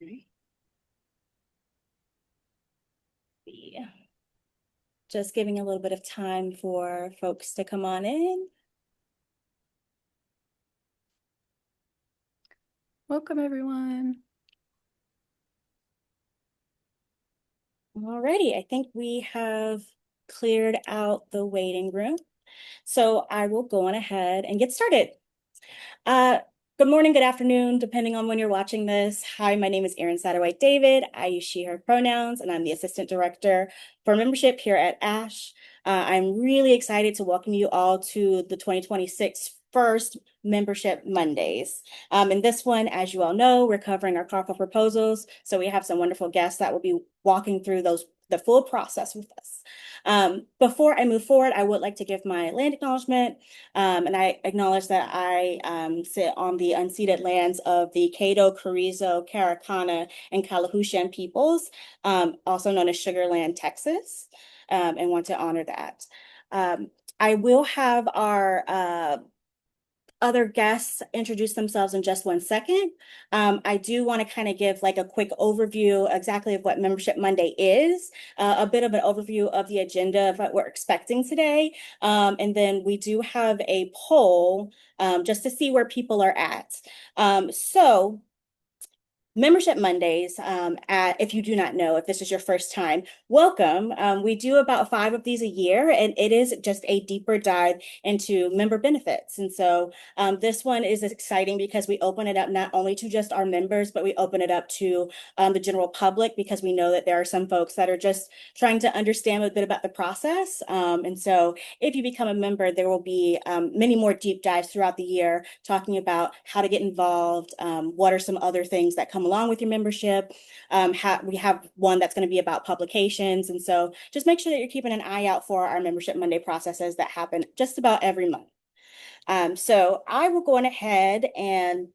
Okay. Just giving a little bit of time for folks to come on in. Welcome, everyone. Alrighty, I think we have cleared out the waiting room. So I will go on ahead and get started. Uh, Good morning, good afternoon, depending on when you're watching this. Hi, my name is Erin Satterwhite David. I use she, her pronouns, and I'm the Assistant Director for Membership here at ASHE. I'm really excited to welcome you all to the 2026 first Membership Mondays. In this one, as you all know, we're covering our call for proposals. So we have some wonderful guests that will be walking through the full process with us. Before I move forward, I would like to give my land acknowledgement. And I acknowledge that I sit on the unceded lands of the Caddo, Carrizo, Caracana, and Calahushan peoples, also known as Sugar Land, Texas, and want to honor that. I will have our other guests introduce themselves in just 1 second. I do want to kind of give like a quick overview exactly of what Membership Monday is, a bit of an overview of the agenda of what we're expecting today. And then we do have a poll just to see where people are at. So Membership Mondays, if you do not know, if this is your first time, welcome. We do about 5 of these a year, and it is just a deeper dive into member benefits. And so this one is exciting because we open it up not only to just our members, but we open it up to the general public because we know that there are some folks that are just trying to understand a bit about the process. And so if you become a member, there will be many more deep dives throughout the year talking about how to get involved, what are some other things that come along with your membership. We have one that's going to be about publications. And so just make sure that you're keeping an eye out for our Membership Monday processes that happen just about every month. So I will go on ahead and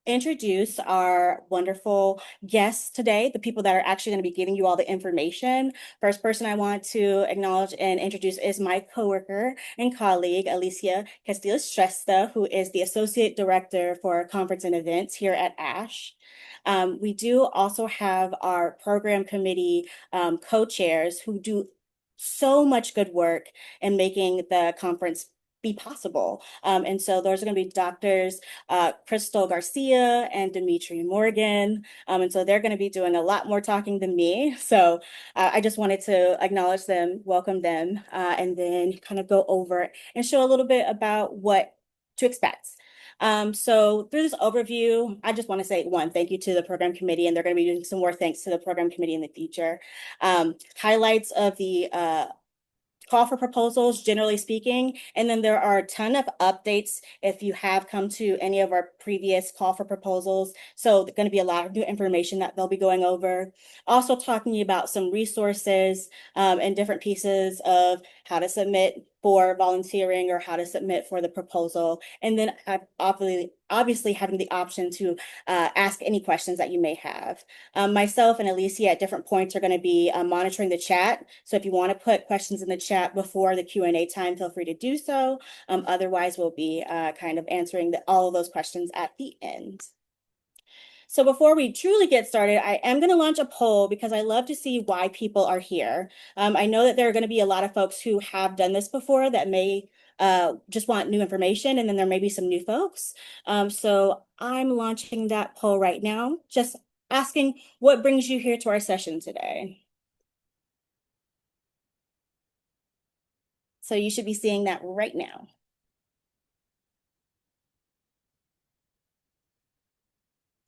introduce our wonderful guests today, the people that are actually going to be giving you all the information. First person I want to acknowledge and introduce is my coworker and colleague, Alicia Castillo Shrestha, who is the Associate Director for Conference and Events here at ASHE. We do also have our program committee co-chairs who do so much good work in making the conference be possible. And so those are going to be Doctors Crystal Garcia and Demetri Morgan. And so they're going to be doing a lot more talking than me. So I just wanted to acknowledge them, welcome them, and then kind of go over it and show a little bit about what to expect. So through this overview, I just want to say thank you to the program committee, and they're going to be doing some more thanks to the program committee in the future. Highlights of the call for proposals, generally speaking. And then there are a ton of updates if you have come to any of our previous call for proposals. So there's going to be a lot of new information that they'll be going over. Also talking about some resources and different pieces of how to submit for volunteering or how to submit for the proposal. And then obviously having the option to ask any questions that you may have. Myself and Alicia at different points are going to be monitoring the chat. So if you want to put questions in the chat before the Q&A time, feel free to do so. Otherwise, we'll be kind of answering all of those questions at the end. So before we truly get started, I am going to launch a poll because I love to see why people are here. I know that there are going to be a lot of folks who have done this before that may just want new information, and then there may be some new folks. So I'm launching that poll right now, just asking what brings you here to our session today. So you should be seeing that right now.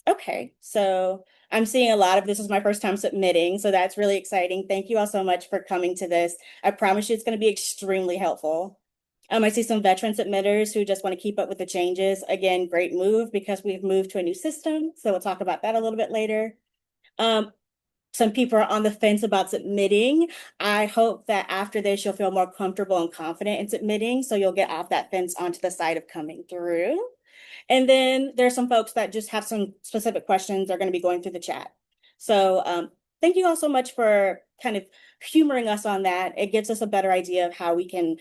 Okay, so I'm seeing a lot of this is my first time submitting, so that's really exciting. Thank you all so much for coming to this. I promise you it's going to be extremely helpful. I see some veteran submitters who just want to keep up with the changes. Again, great move because we've moved to a new system, so we'll talk about that a little bit later. Some people are on the fence about submitting. I hope that after this, you'll feel more comfortable and confident in submitting, so you'll get off that fence onto the side of coming through. And then there's some folks that just have some specific questions they're going to be going through the chat. So thank you all so much for kind of humoring us on that. It gives us a better idea of how we can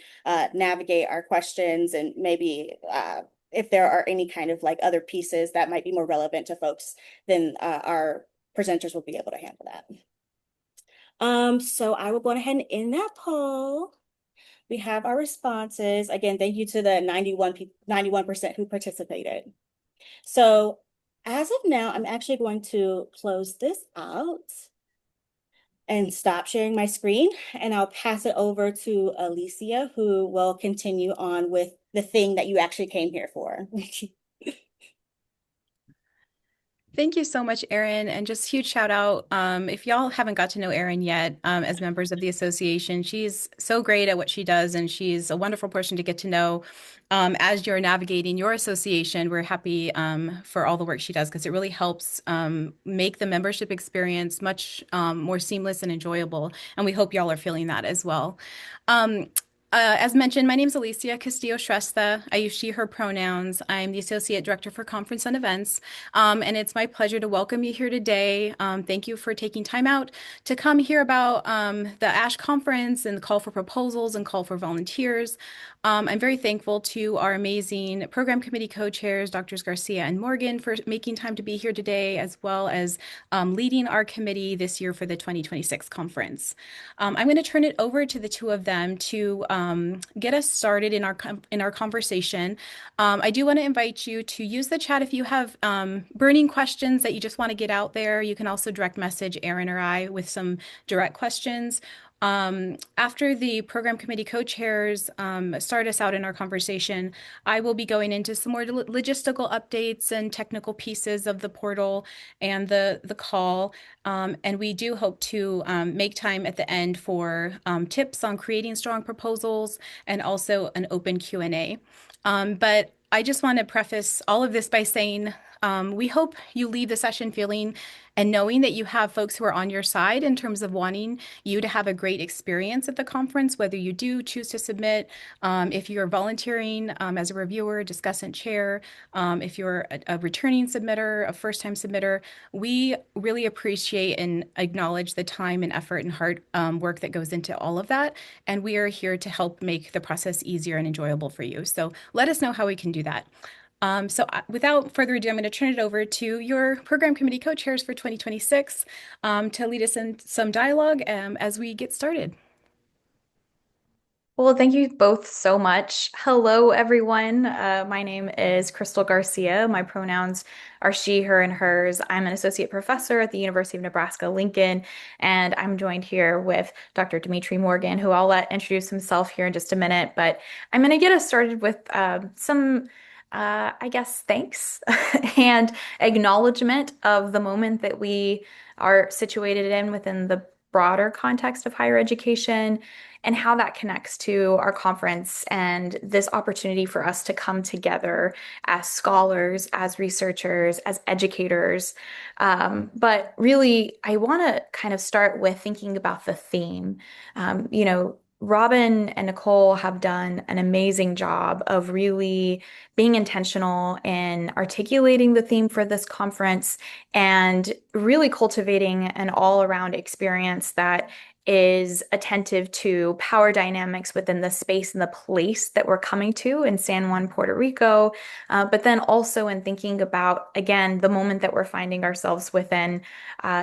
navigate our questions and maybe if there are any kind of like other pieces that might be more relevant to folks, then our presenters will be able to handle that. So I will go ahead and end that poll. We have our responses. Again, thank you to the 91% who participated. So as of now, I'm actually going to close this out and stop sharing my screen, and I'll pass it over to Alicia, who will continue on with the thing that you actually came here for. Thank you so much, Erin. And just huge shout out. If y'all haven't got to know Erin yet, as members of the association, she's so great at what she does, and she's a wonderful person to get to know. As you're navigating your association, we're happy for all the work she does because it really helps make the membership experience much more seamless and enjoyable. And we hope y'all are feeling that as well. Um, as mentioned, my name is Alicia Castillo Shrestha. I use she, her pronouns. I'm the Associate Director for Conference and Events. And it's my pleasure to welcome you here today. Thank you for taking time out to come hear about the ASHE conference and the call for proposals and call for volunteers. I'm very thankful to our amazing program committee co-chairs, Drs. Garcia and Morgan, for making time to be here today, as well as leading our committee this year for the 2026 conference. I'm going to turn it over to the two of them to get us started in our conversation. I do want to invite you to use the chat if you have burning questions that you just want to get out there. You can also direct message Erin or I with some direct questions. After the program committee co-chairs start us out in our conversation, I will be going into some more logistical updates and technical pieces of the portal and the call. And we do hope to make time at the end for tips on creating strong proposals and also an open Q&A. But I just want to preface all of this by saying we hope you leave the session feeling and knowing that you have folks who are on your side in terms of wanting you to have a great experience at the conference, whether you do choose to submit, if you're volunteering as a reviewer, discussant chair, if you're a returning submitter, a first-time submitter, we really appreciate and acknowledge the time and effort and hard work that goes into all of that. And we are here to help make the process easier and enjoyable for you. So let us know how we can do that. Without further ado, I'm going to turn it over to your program committee co-chairs for 2026 to lead us in some dialogue as we get started. Well, thank you both so much. Hello, everyone. My name is Crystal Garcia. My pronouns are she, her, and hers. I'm an associate professor at the University of Nebraska-Lincoln, and I'm joined here with Dr. Demetri Morgan, who I'll let introduce himself here in just a minute. But I'm going to get us started with some, I guess, thanks and acknowledgement of the moment that we are situated in within the broader context of higher education and how that connects to our conference and this opportunity for us to come together as scholars, as researchers, as educators. But really, I want to kind of start with thinking about the theme. Robin and Nicole have done an amazing job of really being intentional in articulating the theme for this conference and really cultivating an all-around experience that is attentive to power dynamics within the space and the place that we're coming to in San Juan, Puerto Rico, but then also in thinking about, again, the moment that we're finding ourselves within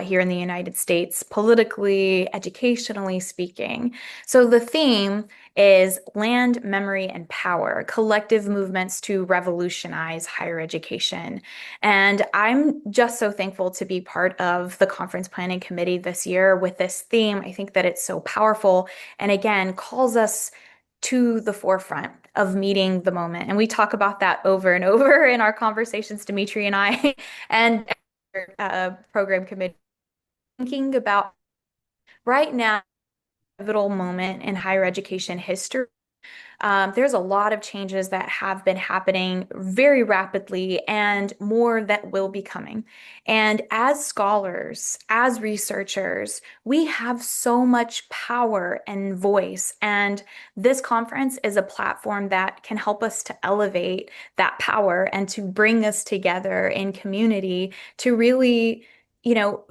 here in the United States, politically, educationally speaking. So the theme is land, memory, and power, collective movements to revolutionize higher education. And I'm just so thankful to be part of the conference planning committee this year with this theme. I think that it's so powerful and again calls us to the forefront of meeting the moment. And we talk about that over and over in our conversations, Demetri and I, and program committee, thinking about right now, pivotal moment in higher education history. There's a lot of changes that have been happening very rapidly and more that will be coming. And as scholars, as researchers, we have so much power and voice. And this conference is a platform that can help us to elevate that power and to bring us together in community to really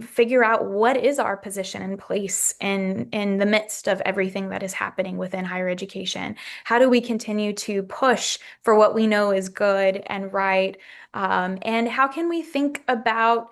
figure out what is our position and place in the midst of everything that is happening within higher education. How do we continue to push for what we know is good and right? And how can we think about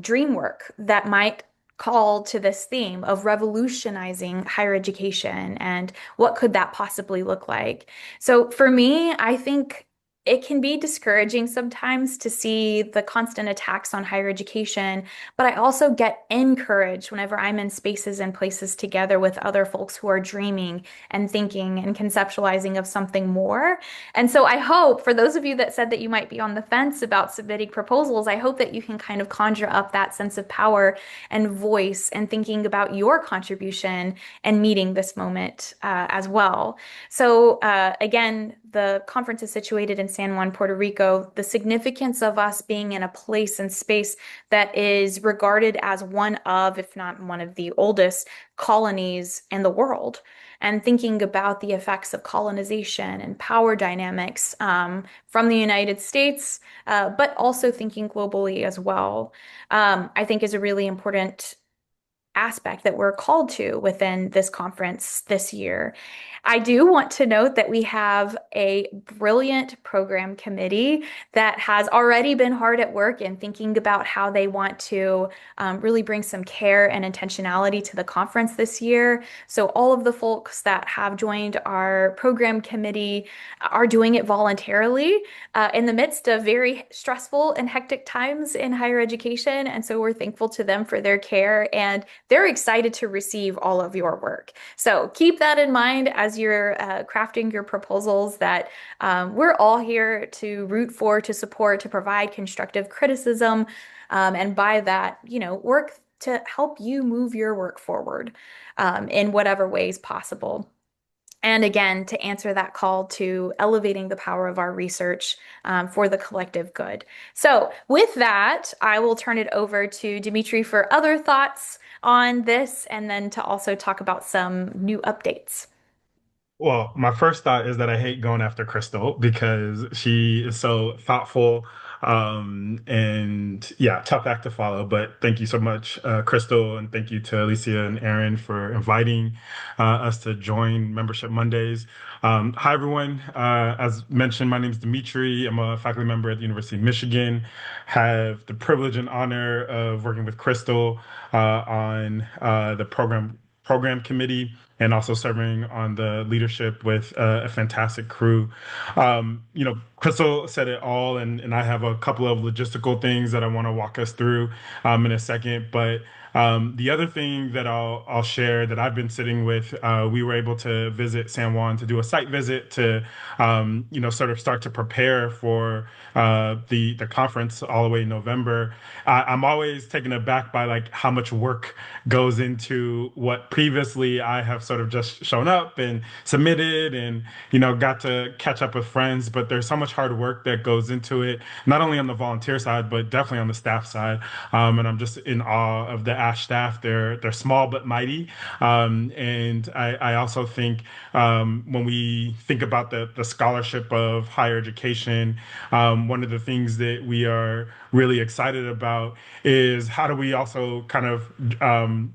dream work that might call to this theme of revolutionizing higher education, and what could that possibly look like? So for me, I think it can be discouraging sometimes to see the constant attacks on higher education, but I also get encouraged whenever I'm in spaces and places together with other folks who are dreaming and thinking and conceptualizing of something more. And so I hope for those of you that said that you might be on the fence about submitting proposals, I hope that you can kind of conjure up that sense of power and voice and thinking about your contribution and meeting this moment as well. So again, the conference is situated in San Juan, Puerto Rico. The significance of us being in a place and space that is regarded as one of, if not one of the oldest colonies in the world, and thinking about the effects of colonization and power dynamics from the United States, but also thinking globally as well, I think is a really important aspect that we're called to within this conference this year. I do want to note that we have a brilliant program committee that has already been hard at work in thinking about how they want to really bring some care and intentionality to the conference this year. So all of the folks that have joined our program committee are doing it voluntarily in the midst of very stressful and hectic times in higher education. And so we're thankful to them for their care, and they're excited to receive all of your work. So keep that in mind as you're crafting your proposals, that we're all here to root for, to support, to provide constructive criticism, and by that, work to help you move your work forward in whatever ways possible. And again, to answer that call to elevating the power of our research for the collective good. So with that, I will turn it over to Demetri for other thoughts on this, and then to also talk about some new updates. Well, my first thought is that I hate going after Crystal because she is so thoughtful, and yeah, tough act to follow. But thank you so much, Crystal, and thank you to Alicia and Aaron for inviting us to join Membership Mondays. Hi, everyone. As mentioned, my name is Dimitri. I'm a faculty member at the University of Michigan. Have the privilege and honor of working with Crystal on the program committee, and also serving on the leadership with a fantastic crew. Crystal said it all, and I have a couple of logistical things that I want to walk us through in a second. But the other thing that I'll share that I've been sitting with, we were able to visit San Juan to do a site visit to, sort of start to prepare for the conference all the way in November. I'm always taken aback by like how much work goes into what previously I have sort of just shown up and submitted and got to catch up with friends, but there's so much hard work that goes into it, not only on the volunteer side but definitely on the staff side. And I'm just in awe of the ASHE staff. They're small but mighty. And I also think when we think about the scholarship of higher education, one of the things that we are really excited about is how do we also kind of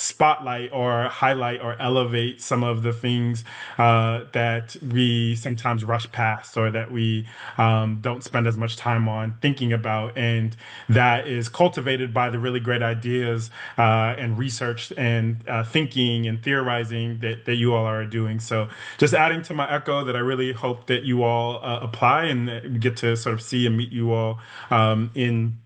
spotlight or highlight or elevate some of the things that we sometimes rush past, or that we don't spend as much time on thinking about. And that is cultivated by the really great ideas and research and thinking and theorizing that you all are doing. So just adding to my echo that I really hope that you all apply and that we get to sort of see and meet you all in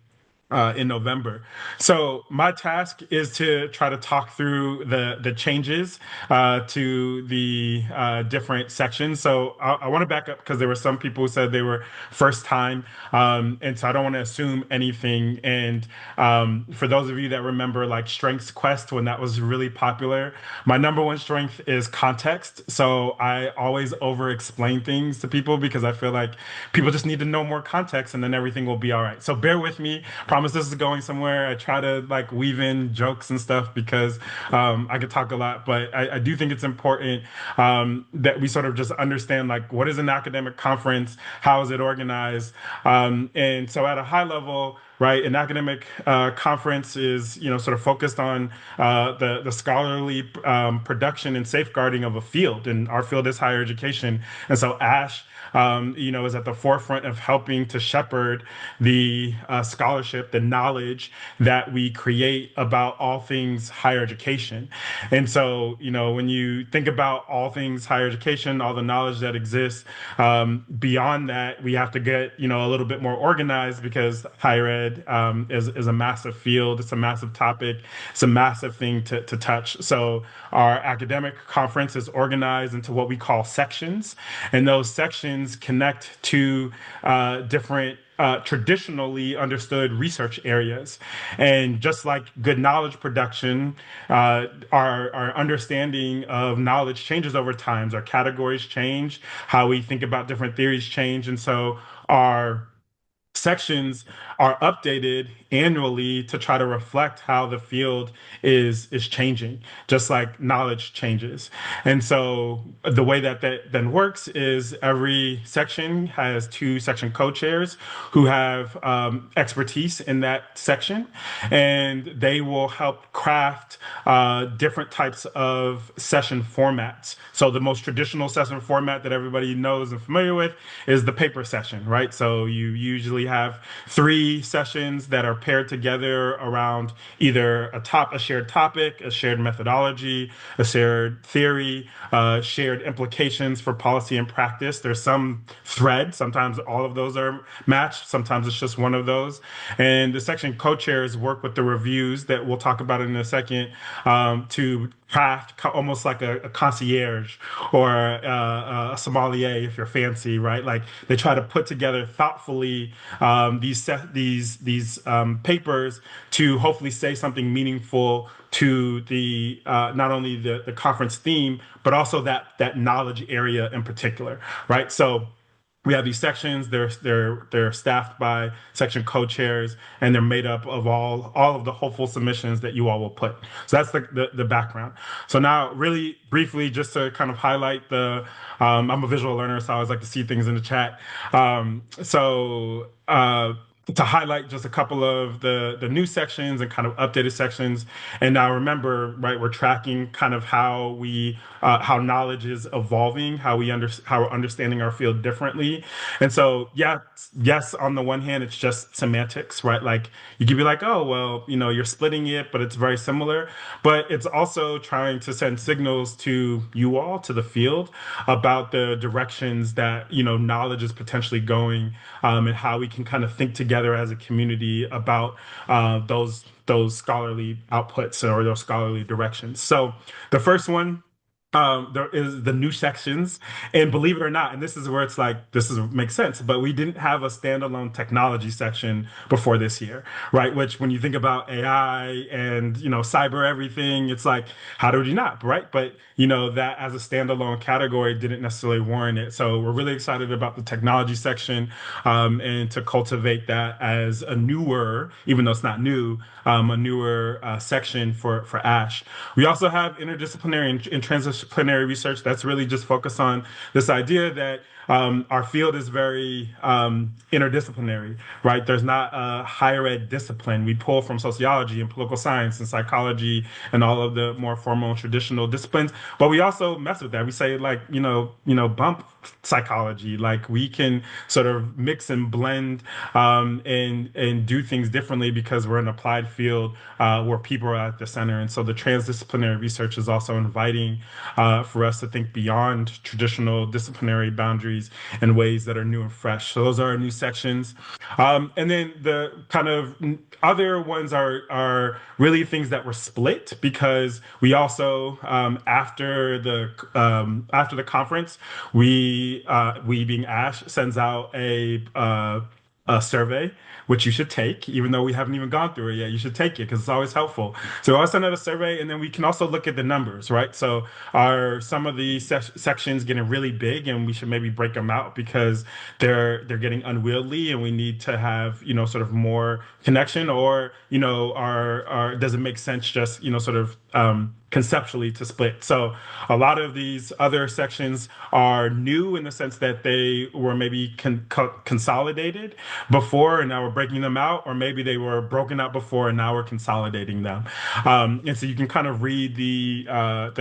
November. So my task is to try to talk through the changes to the different sections. So I want to back up because there were some people who said they were first time, and so I don't want to assume anything. And for those of you that remember like Strengths Quest when that was really popular, my number one strength is context. So I always over explain things to people because I feel like people just need to know more context, and then everything will be all right. So bear with me. Promise promise this is going somewhere. I try to like weave in jokes and stuff because I could talk a lot, but I do think it's important that we sort of just understand like what is an academic conference, how is it organized, and so at a high level. Right, an academic conference is, sort of focused on the scholarly production and safeguarding of a field, and our field is higher education. And so ASHE, is at the forefront of helping to shepherd the scholarship, the knowledge that we create about all things higher education. And so, when you think about all things higher education, all the knowledge that exists, beyond that, we have to get, a little bit more organized because higher ed is a massive field. It's a massive topic. It's a massive thing to touch. So our academic conference is organized into what we call sections, and those sections connect to different traditionally understood research areas. And just like good knowledge production, our understanding of knowledge changes over time. Our categories change, how we think about different theories change. And so our sections are updated annually to try to reflect how the field is changing, just like knowledge changes. And so the way that then works is every section has two section co-chairs who have expertise in that section, and they will help craft different types of session formats. So the most traditional session format that everybody knows and familiar with is the paper session, right? So you usually have three sessions that are paired together around either a shared topic, a shared methodology, a shared theory, shared implications for policy and practice. There's some thread. Sometimes all of those are matched. Sometimes it's just one of those. And the section co-chairs work with the reviews that we'll talk about in a second to craft almost like a concierge or a sommelier if you're fancy, right? Like they try to put together thoughtfully these papers to hopefully say something meaningful to the not only the conference theme but also that knowledge area in particular, right? So we have these sections. They're staffed by section co-chairs, and they're made up of all of the hopeful submissions that you all will put. So that's the background. So now, really briefly, just to kind of highlight I'm a visual learner, so I always like to see things in the chat. To highlight just a couple of the new sections and kind of updated sections. And now remember, right, we're tracking kind of how how knowledge is evolving, how we're understanding our field differently. And so, yes, on the one hand, it's just semantics, right? Like you could be like, oh, well, you're splitting it, but it's very similar. But it's also trying to send signals to you all, to the field, about the directions that, knowledge is potentially going, and how we can kind of think together as a community about those scholarly outputs or those scholarly directions. So the first one, there is the new sections, and believe it or not, and this is where it's like makes sense, but we didn't have a standalone technology section before this year, right? Which, when you think about AI and cyber everything, it's like, how did you not, right? But that as a standalone category didn't necessarily warrant it. So we're really excited about the technology section, and to cultivate that as a newer, even though it's not new, a newer section for ASHE. We also have interdisciplinary and transdisciplinary research that's really just focused on this idea that our field is very interdisciplinary, right? There's not a higher ed discipline. We pull from sociology and political science and psychology and all of the more formal and traditional disciplines, but we also mess with that. We say like, bump psychology. Like we can sort of mix and blend and do things differently because we're an applied field where people are at the center. And so the transdisciplinary research is also inviting for us to think beyond traditional disciplinary boundaries in ways that are new and fresh. So those are our new sections. And then the kind of other ones are really things that were split because we also, after the conference, we being ASHE sends out a survey, which you should take, even though we haven't even gone through it yet. You should take it because it's always helpful. So I'll send out a survey, and then we can also look at the numbers, right? So are some of the sections getting really big, and we should maybe break them out because they're getting unwieldy, and we need to have, sort of more connection, or are does it make sense just sort of conceptually to split? So a lot of these other sections are new in the sense that they were maybe consolidated before and now we're breaking them out, or maybe they were broken out before and now we're consolidating them. And so you can kind of read the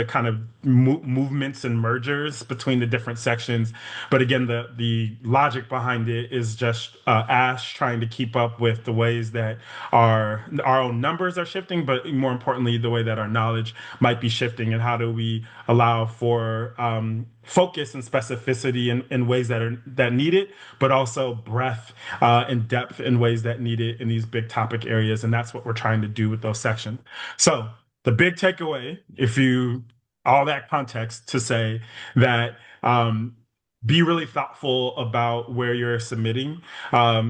kind of movements and mergers between the different sections. But again, the logic behind it is just ASHE trying to keep up with the ways that our own numbers are shifting, but more importantly, the way that our knowledge might be shifting, and how do we allow for focus and specificity in ways that need it, but also breadth and depth in ways that need it in these big topic areas. And that's what we're trying to do with those sections. So the big takeaway, if you all that context to say that be really thoughtful about where you're submitting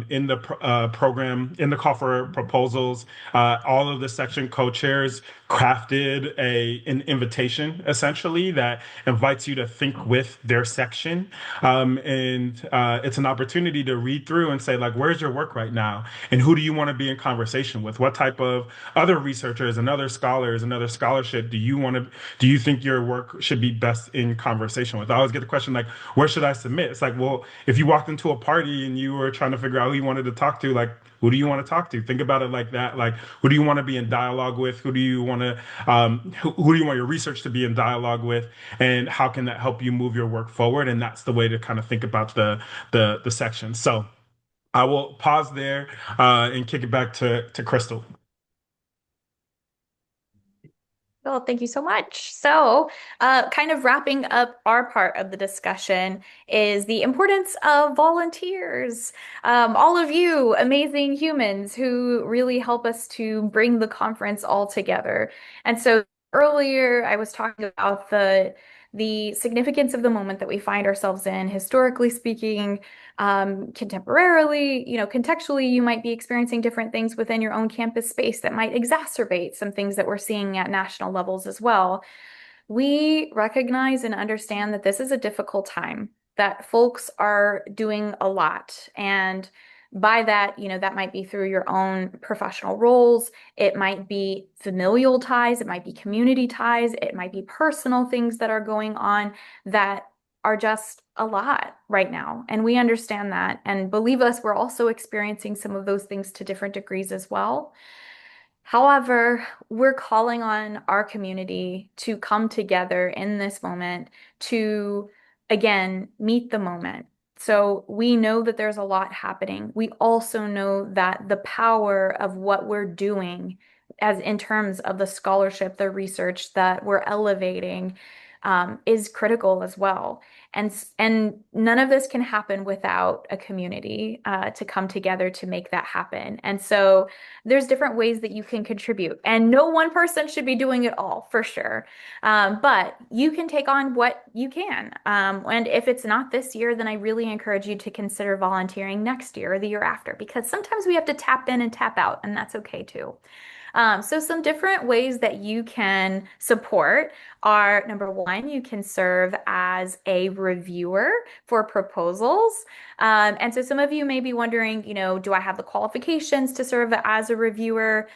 in the program, in the call for proposals. All of the section co-chairs crafted an invitation essentially that invites you to think with their section. And it's an opportunity to read through and say, like, where's your work right now? And who do you want to be in conversation with? What type of other researchers and other scholars and other scholarship do you think your work should be best in conversation with? I always get the question, like, where should I submit? It's like, well, if you walked into a party and you were trying to figure out who you wanted to talk to, like, who do you want to talk to? Think about it like that. Like, who do you want to be in dialogue with? Who do you want to, who do you want your research to be in dialogue with? And how can that help you move your work forward? And that's the way to kind of think about the section. So I will pause there and kick it back to Crystal. Well, thank you so much. So, kind of wrapping up our part of the discussion is the importance of volunteers. All of you amazing humans who really help us to bring the conference all together. And so earlier I was talking about the significance of the moment that we find ourselves in, historically speaking, contemporarily, contextually, you might be experiencing different things within your own campus space that might exacerbate some things that we're seeing at national levels as well. We recognize and understand that this is a difficult time, that folks are doing a lot. And by that, that might be through your own professional roles. It might be familial ties. It might be community ties. It might be personal things that are going on that are just a lot right now. And we understand that. And believe us, we're also experiencing some of those things to different degrees as well. However, we're calling on our community to come together in this moment to, again, meet the moment. So we know that there's a lot happening. We also know that the power of what we're doing, as in terms of the scholarship, the research that we're elevating, is critical as well. And none of this can happen without a community to come together to make that happen. And so there's different ways that you can contribute. And no one person should be doing it all, for sure. But you can take on what you can. And if it's not this year, then I really encourage you to consider volunteering next year or the year after, because sometimes we have to tap in and tap out, and that's okay too. So some different ways that you can support are, number one, you can serve as a reviewer for proposals. And so some of you may be wondering, do I have the qualifications to serve as a reviewer?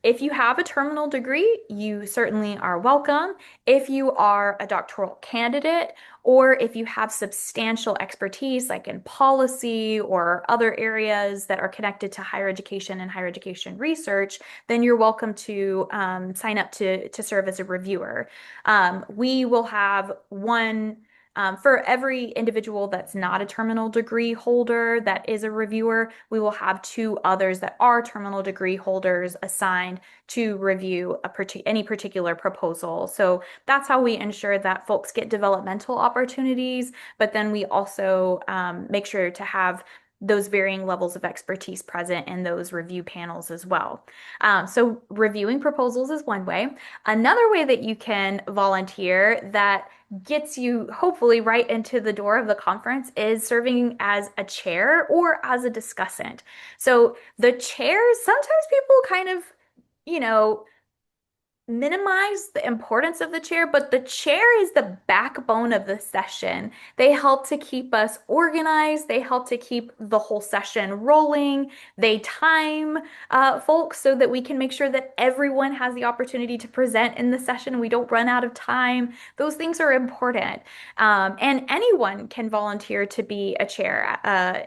If you have a terminal degree, you certainly are welcome. If you are a doctoral candidate, or if you have substantial expertise like in policy or other areas that are connected to higher education and higher education research, then you're welcome to sign up to serve as a reviewer. We will have one for every individual that's not a terminal degree holder that is a reviewer. We will have two others that are terminal degree holders assigned to review any particular proposal. So that's how we ensure that folks get developmental opportunities, but then we also make sure to have those varying levels of expertise present in those review panels as well. So reviewing proposals is one way. Another way that you can volunteer that gets you hopefully right into the door of the conference is serving as a chair or as a discussant. So the chairs, sometimes people kind of, you know, minimize the importance of the chair, but the chair is the backbone of the session. They help to keep us organized. They help to keep the whole session rolling. They time folks so that we can make sure that everyone has the opportunity to present in the session. We don't run out of time. Those things are important. And anyone can volunteer to be a chair.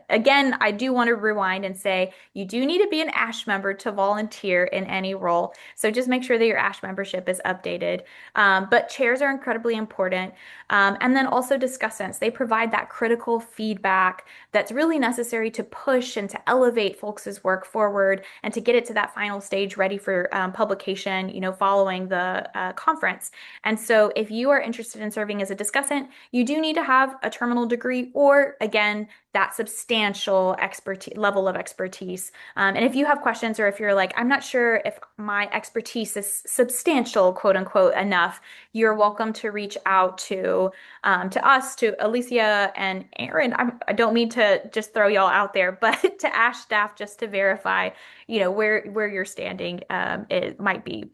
Again, I do want to rewind and say you do need to be an ASHE member to volunteer in any role. So just make sure that your ASHE membership is updated. But chairs are incredibly important. And then also discussants. They provide that critical feedback that's really necessary to push and to elevate folks' work forward and to get it to that final stage ready for publication, following the conference. And so if you are interested in serving as a discussant, you do need to have a terminal degree or, again, that substantial level of expertise. And if you have questions or if you're like, I'm not sure if my expertise is substantial, quote unquote, enough, you're welcome to reach out to us, to Alicia and Aaron. I don't mean to just throw y'all out there, but to ASHE staff just to verify, where you're standing it might be.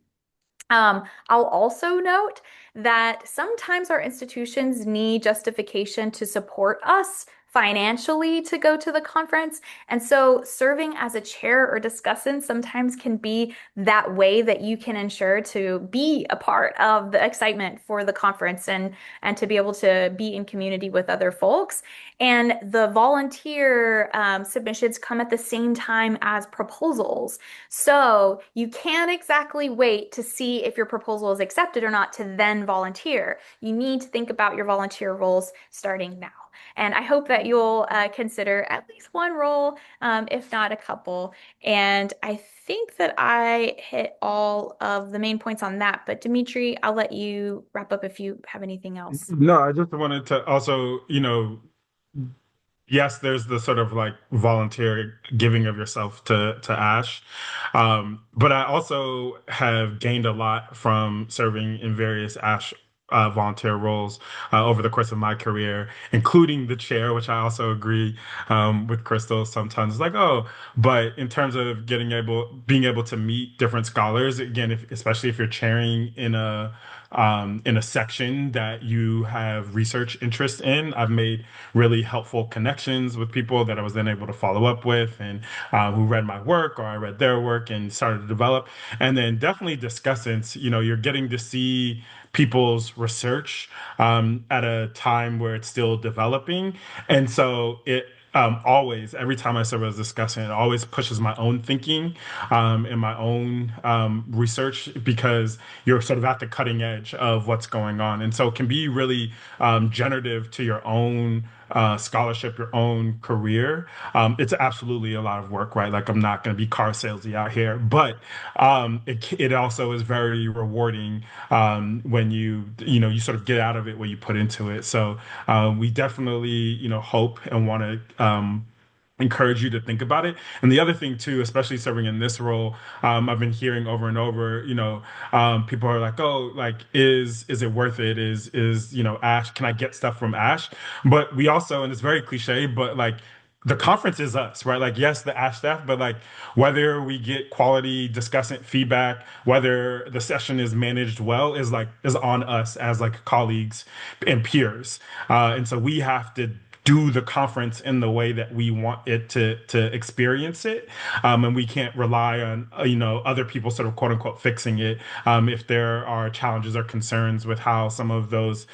I'll also note that sometimes our institutions need justification to support us financially to go to the conference. And so serving as a chair or discussant sometimes can be that way that you can ensure to be a part of the excitement for the conference and to be able to be in community with other folks. And the volunteer submissions come at the same time as proposals. So you can't exactly wait to see if your proposal is accepted or not to then volunteer. You need to think about your volunteer roles starting now. And I hope that you'll consider at least one role, if not a couple. And I think that I hit all of the main points on that. But Demetri, I'll let you wrap up if you have anything else. No, I just wanted to also, yes, there's the sort of like volunteer giving of yourself to ASHE. But I also have gained a lot from serving in various ASHE volunteer roles over the course of my career, including the chair, which I also agree with Crystal. Sometimes it's like, oh, but in terms of being able to meet different scholars, again, especially if you're chairing in a section that you have research interest in, I've made really helpful connections with people that I was then able to follow up with and who read my work or I read their work and started to develop. And then definitely discussants, you're getting to see people's research at a time where it's still developing. And so always, every time I serve as a discussant, it always pushes my own thinking and my own research because you're sort of at the cutting edge of what's going on. And so it can be really generative to your own scholarship, your own career. It's absolutely a lot of work, right? Like I'm not going to be car salesy out here, but it also is very rewarding when you sort of get out of it what you put into it. So we definitely hope and want to encourage you to think about it. And the other thing too, especially serving in this role, I've been hearing over and over, people are like, oh, like, is it worth it? Is, ASHE, can I get stuff from ASHE? But we also, and it's very cliche, but like, the conference is us, right? Like, yes, the ASHE staff, but like whether we get quality discussant feedback, whether the session is managed well is on us as like colleagues and peers. And so we have to do the conference in the way that we want it to experience it, and we can't rely on other people sort of quote unquote fixing it if there are challenges or concerns with how some of those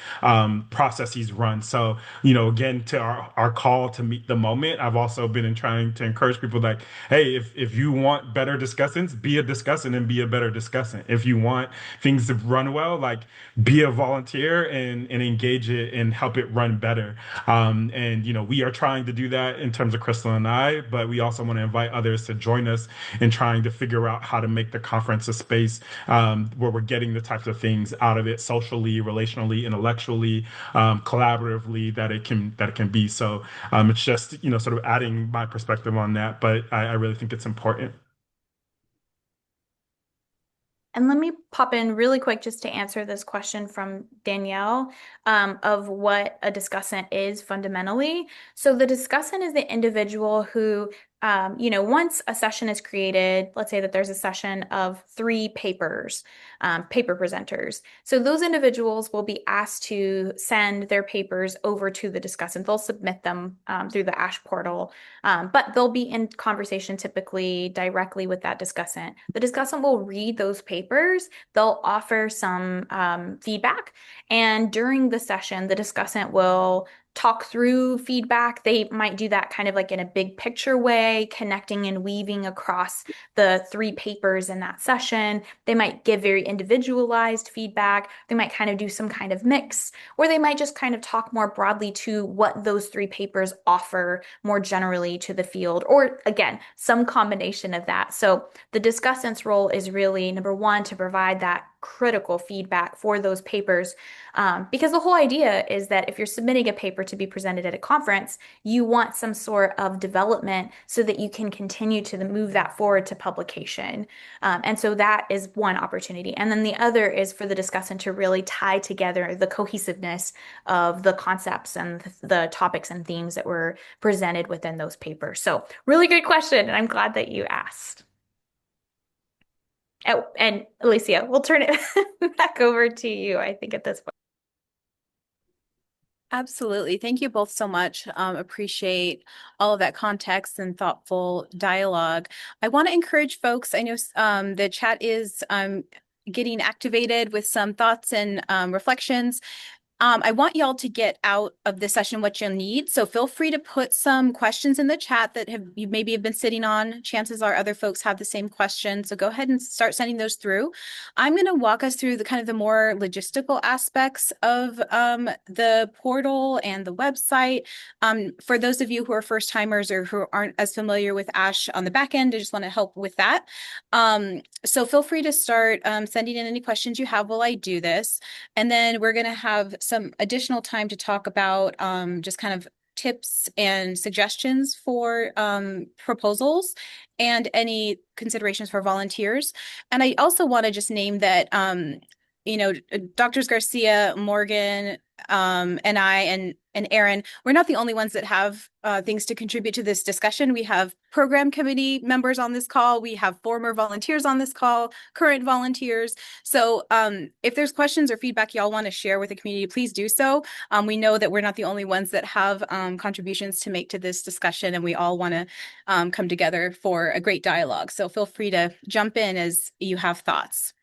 processes run. So again, to our call to meet the moment, I've also been trying to encourage people like, hey, if you want better discussants, be a discussant and be a better discussant. If you want things to run well, like be a volunteer and engage it and help it run better. And we are trying to do that in terms of Crystal and I, but we also want to invite others to join us in trying to figure out how to make the conference a space where we're getting the types of things out of it socially, relationally, intellectually, collaboratively that it can be. So it's just sort of adding my perspective on that, but I really think it's important. And let me pop in really quick just to answer this question from Danielle of what a discussant is fundamentally. So the discussant is the individual who, once a session is created, let's say that there's a session of 3 papers, paper presenters. So those individuals will be asked to send their papers over to the discussant. They'll submit them through the ASHE portal, but they'll be in conversation typically directly with that discussant. The discussant will read those papers. They'll offer some feedback. And during the session, the discussant will talk through feedback. They might do that kind of like in a big picture way, connecting and weaving across the 3 papers in that session. They might give very individualized feedback. They might kind of do some kind of mix, or they might just kind of talk more broadly to what those 3 papers offer more generally to the field, or again, some combination of that. So the discussant's role is really, number one, to provide that critical feedback for those papers, because the whole idea is that if you're submitting a paper to be presented at a conference, you want some sort of development so that you can continue to move that forward to publication. And so that is one opportunity. And then the other is for the discussant to really tie together the cohesiveness of the concepts and the topics and themes that were presented within those papers. So really good question, and I'm glad that you asked. Oh, and Alicia, we'll turn it back over to you, I think, at this point. Absolutely. Thank you both so much. Appreciate all of that context and thoughtful dialogue. I want to encourage folks. I know the chat is getting activated with some thoughts and reflections. I want y'all to get out of this session what you'll need. So feel free to put some questions in the chat that you maybe have been sitting on. Chances are other folks have the same question. So go ahead and start sending those through. I'm going to walk us through the kind of the more logistical aspects of the portal and the website. For those of you who are first timers or who aren't as familiar with ASHE on the back end, I just want to help with that. So feel free to start sending in any questions you have while I do this. And then we're going to have some additional time to talk about just kind of tips and suggestions for proposals and any considerations for volunteers. And I also want to just name that, Drs. Garcia, Morgan, and I and Aaron, we're not the only ones that have things to contribute to this discussion. We have program committee members on this call. We have former volunteers on this call, current volunteers. So if there's questions or feedback y'all want to share with the community, please do so. We know that we're not the only ones that have contributions to make to this discussion, and we all want to come together for a great dialogue. So feel free to jump in as you have thoughts.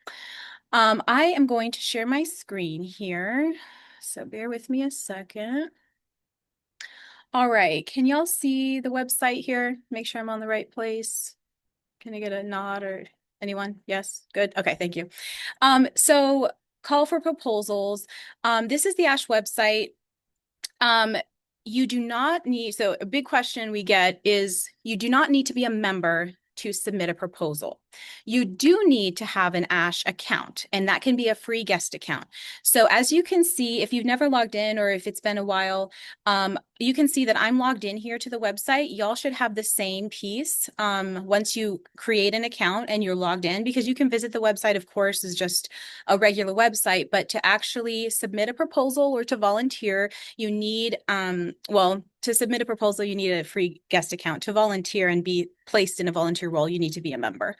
I am going to share my screen here. So bear with me a second. All right, can y'all see the website here? Make sure I'm on the right place. Can I get a nod or anyone? Yes, good. Okay, thank you. So call for proposals. This is the ASHE website. You do not need, so a big question we get is you do not need to be a member to submit a proposal. You do need to have an ASHE account, and that can be a free guest account. So as you can see, if you've never logged in or if it's been a while, you can see that I'm logged in here to the website. Y'all should have the same piece once you create an account and you're logged in, because you can visit the website, of course, is just a regular website, but to actually submit a proposal or to volunteer, you need, to submit a proposal, you need a free guest account. To volunteer and be placed in a volunteer role, you need to be a member.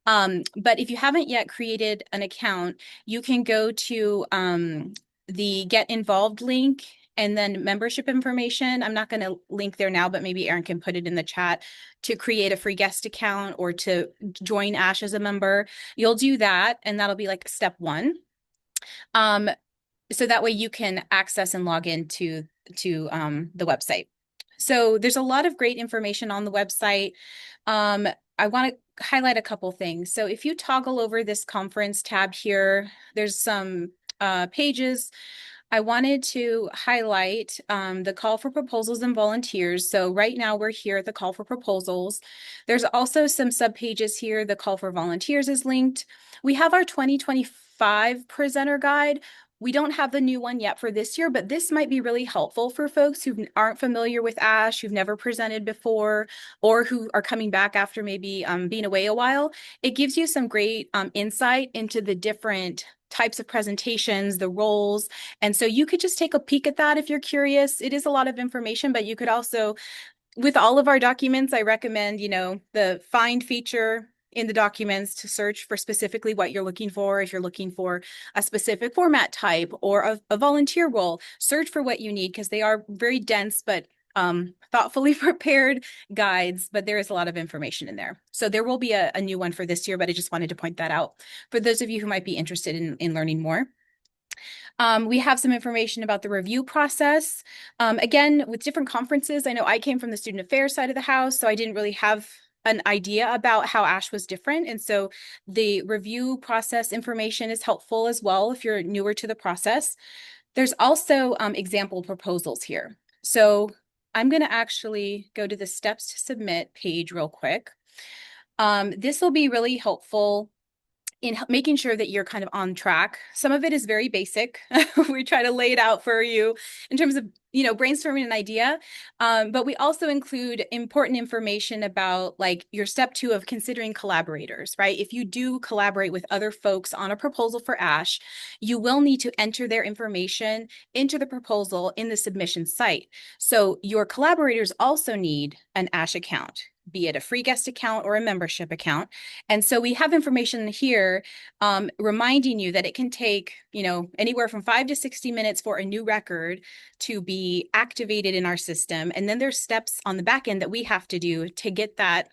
But if you haven't yet created an account, you can go to the Get Involved link and then membership information. I'm not going to link there now, but maybe Aaron can put it in the chat to create a free guest account or to join ASHE as a member. You'll do that, and that'll be like step 1. So that way you can access and log into the website. So there's a lot of great information on the website. I want to highlight a couple things. So if you toggle over this conference tab here, there's some pages. I wanted to highlight the call for proposals and volunteers. So right now we're here at the call for proposals. There's also some subpages here. The call for volunteers is linked. We have our 2025 presenter guide. We don't have the new one yet for this year, but this might be really helpful for folks who aren't familiar with ASHE, who've never presented before, or who are coming back after maybe being away a while. It gives you some great insight into the different types of presentations, the roles. And so you could just take a peek at that if you're curious. It is a lot of information, but you could also, with all of our documents, I recommend, the find feature in the documents to search for specifically what you're looking for. If you're looking for a specific format type or a volunteer role, search for what you need, because they are very dense but thoughtfully prepared guides, but there is a lot of information in there. So there will be a new one for this year, but I just wanted to point that out for those of you who might be interested in learning more. We have some information about the review process. Again, with different conferences, I know I came from the student affairs side of the house, so I didn't really have an idea about how ASHE was different. And so the review process information is helpful as well if you're newer to the process. There's also example proposals here. So I'm going to actually go to the steps to submit page real quick. This will be really helpful in making sure that you're kind of on track. Some of it is very basic. We try to lay it out for you in terms of, brainstorming an idea. But we also include important information about like your step 2 of considering collaborators, right? If you do collaborate with other folks on a proposal for ASHE, you will need to enter their information into the proposal in the submission site. So your collaborators also need an ASHE account, be it a free guest account or a membership account. And so we have information here reminding you that it can take, anywhere from 5 to 60 minutes for a new record to be activated in our system. And then there's steps on the back end that we have to do to get that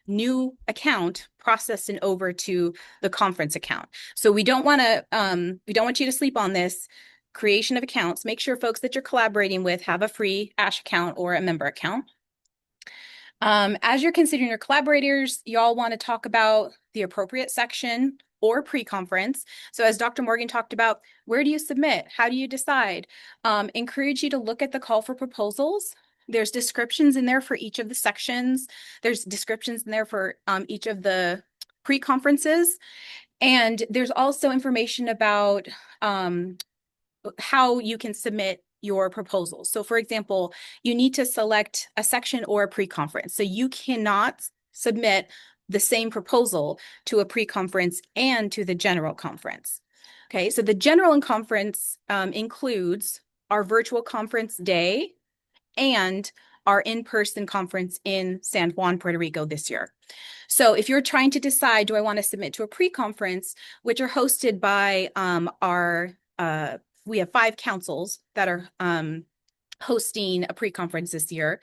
new account processed and over to the conference account. So we don't want you to sleep on this creation of accounts. Make sure folks that you're collaborating with have a free ASHE account or a member account. As you're considering your collaborators, y'all want to talk about the appropriate section or pre-conference. So as Dr. Morgan talked about, where do you submit? How do you decide? Encourage you to look at the call for proposals. There's descriptions in there for each of the sections. There's descriptions in there for each of the pre-conferences. And there's also information about how you can submit your proposals. So for example, you need to select a section or a pre-conference. So you cannot submit the same proposal to a pre-conference and to the general conference. Okay, so the general conference includes our virtual conference day and our in-person conference in San Juan, Puerto Rico this year. So if you're trying to decide, do I want to submit to a pre-conference, which are hosted by we have 5 councils that are hosting a pre-conference this year.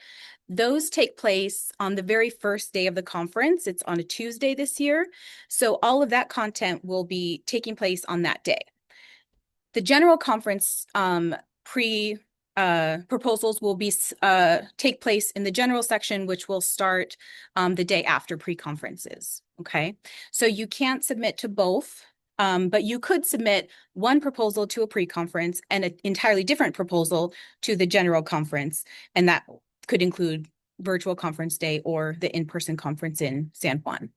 Those take place on the very first day of the conference. It's on a Tuesday this year. So all of that content will be taking place on that day. The general conference proposals will be take place in the general section, which will start the day after pre-conferences. Okay, so you can't submit to both. But you could submit one proposal to a pre-conference and an entirely different proposal to the general conference. And that could include virtual conference day or the in-person conference in San Juan.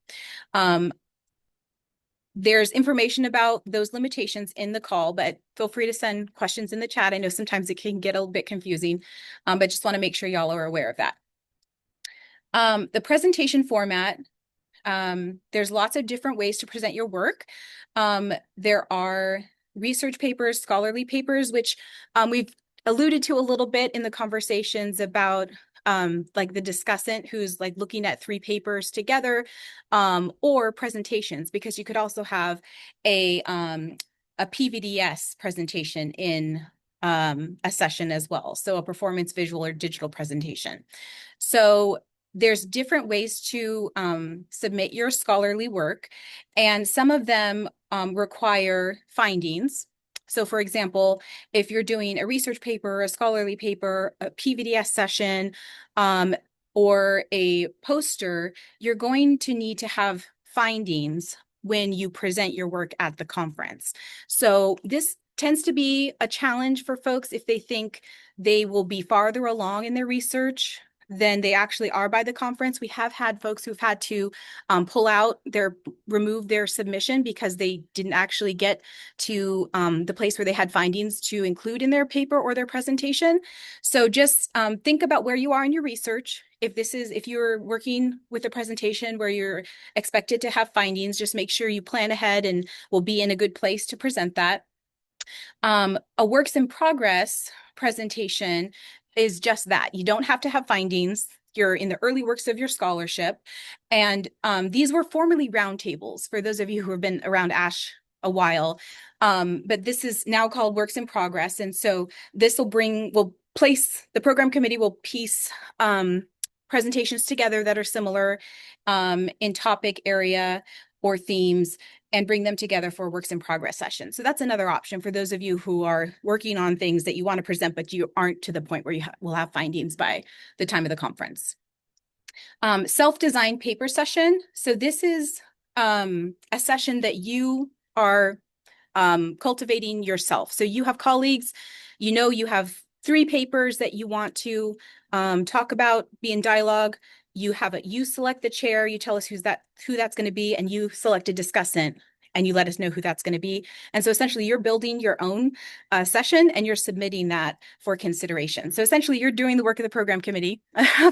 There's information about those limitations in the call, but feel free to send questions in the chat. I know sometimes it can get a little bit confusing, but just want to make sure y'all are aware of that. The presentation format, there's lots of different ways to present your work. There are research papers, scholarly papers, which we've alluded to a little bit in the conversations about like the discussant who's like looking at 3 papers together, or presentations, because you could also have a PVDS presentation in a session as well. So a performance visual or digital presentation. So there's different ways to submit your scholarly work, and some of them require findings. So for example, if you're doing a research paper, a scholarly paper, a PVDS session, or a poster, you're going to need to have findings when you present your work at the conference. So this tends to be a challenge for folks if they think they will be farther along in their research than they actually are by the conference. We have had folks who've had to remove their submission because they didn't actually get to the place where they had findings to include in their paper or their presentation. So just think about where you are in your research. If you're working with a presentation where you're expected to have findings, just make sure you plan ahead and will be in a good place to present that. A works in progress presentation is just that. You don't have to have findings. You're in the early works of your scholarship. And these were formerly roundtables for those of you who have been around ASHE a while. But this is now called works in progress. And so this the program committee will piece presentations together that are similar in topic area or themes and bring them together for a works in progress session. So that's another option for those of you who are working on things that you want to present, but you aren't to the point where you will have findings by the time of the conference. Self-designed paper session. So this is a session that you are cultivating yourself. So you have colleagues, you have 3 papers that you want to talk about, be in dialogue. You select the chair, you tell us who that's going to be, and you select a discussant and you let us know who that's going to be. And so essentially you're building your own session and you're submitting that for consideration. So essentially you're doing the work of the program committee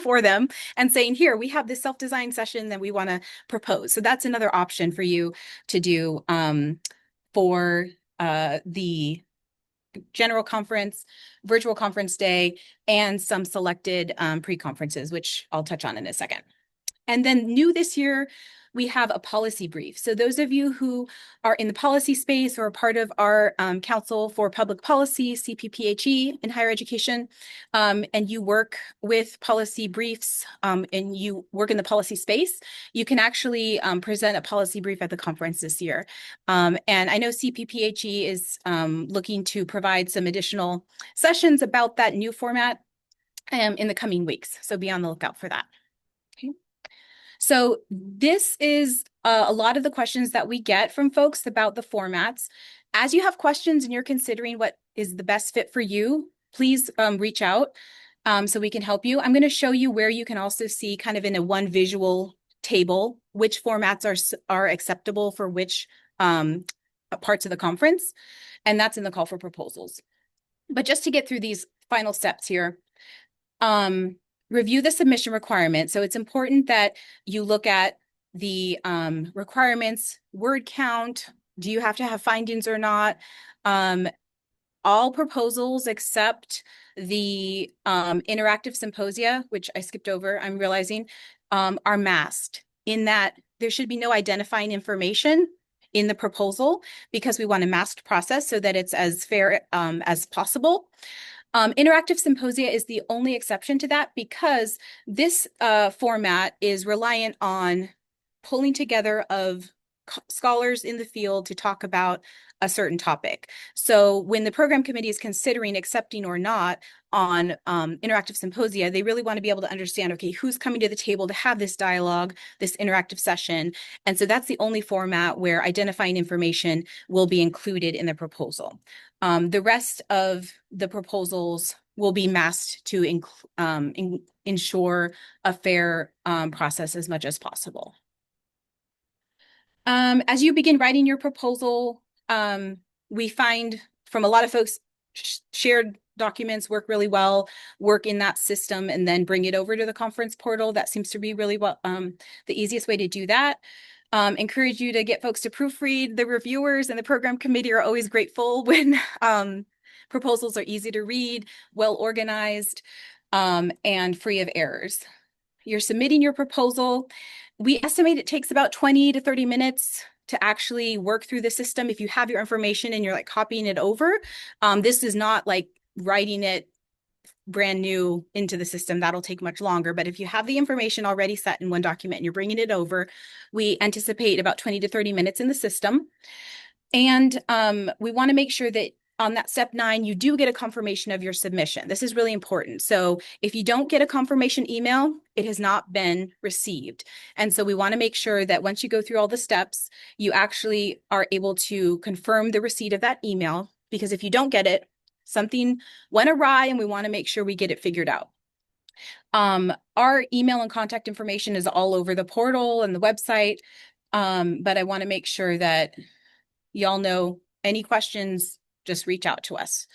for them and saying, here, we have this self-designed session that we want to propose. So that's another option for you to do for the general conference, virtual conference day, and some selected pre-conferences, which I'll touch on in a second. And then new this year, we have a policy brief. So those of you who are in the policy space or are part of our Council for Public Policy, CPPHE, in higher education, and you work with policy briefs and you work in the policy space, you can actually present a policy brief at the conference this year. And I know CPPHE is looking to provide some additional sessions about that new format in the coming weeks. So be on the lookout for that. Okay. So this is a lot of the questions that we get from folks about the formats. As you have questions and you're considering what is the best fit for you, please reach out so we can help you. I'm going to show you where you can also see kind of in a one visual table which formats are acceptable for which parts of the conference, and that's in the call for proposals. But just to get through these final steps here, review the submission requirements. So it's important that you look at the requirements, word count, do you have to have findings or not? All proposals except the interactive symposia, which I skipped over, I'm realizing, are masked in that there should be no identifying information in the proposal because we want a masked process so that it's as fair as possible. Interactive symposia is the only exception to that because this format is reliant on pulling together of scholars in the field to talk about a certain topic. So when the program committee is considering accepting or not on interactive symposia, they really want to be able to understand, okay, who's coming to the table to have this dialogue, this interactive session. And so that's the only format where identifying information will be included in the proposal. The rest of the proposals will be masked to ensure a fair process as much as possible. As you begin writing your proposal, we find from a lot of folks, shared documents work really well, work in that system, and then bring it over to the conference portal. That seems to be really well the easiest way to do that. Encourage you to get folks to proofread. The reviewers and the program committee are always grateful when proposals are easy to read, well organized, and free of errors. You're submitting your proposal. We estimate it takes about 20 to 30 minutes to actually work through the system. If you have your information and you're like copying it over, this is not like writing it brand new into the system. That'll take much longer. But if you have the information already set in one document and you're bringing it over, we anticipate about 20 to 30 minutes in the system. And we want to make sure that on that step 9, you do get a confirmation of your submission. This is really important. So if you don't get a confirmation email, it has not been received. And so we want to make sure that once you go through all the steps, you actually are able to confirm the receipt of that email, because if you don't get it, something went awry and we want to make sure we get it figured out. Our email and contact information is all over the portal and the website, but I want to make sure that y'all know any questions, just reach out to us.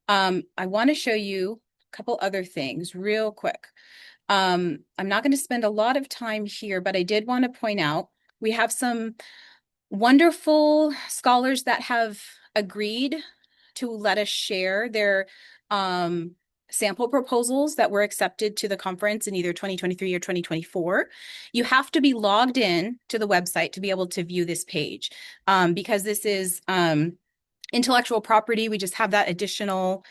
I want to show you a couple other things real quick. I'm not going to spend a lot of time here, but I did want to point out we have some wonderful scholars that have agreed to let us share their sample proposals that were accepted to the conference in either 2023 or 2024. You have to be logged in to the website to be able to view this page, because this is intellectual property. We just have that additional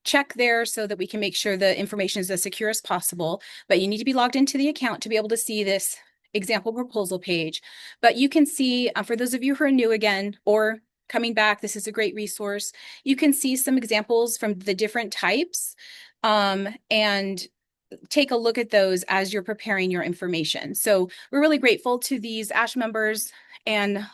check there so that we can make sure the information is as secure as possible. But you need to be logged into the account to be able to see this example proposal page. But you can see, for those of you who are new again or coming back, this is a great resource. You can see some examples from the different types, and take a look at those as you're preparing your information. So we're really grateful to these ASHE members and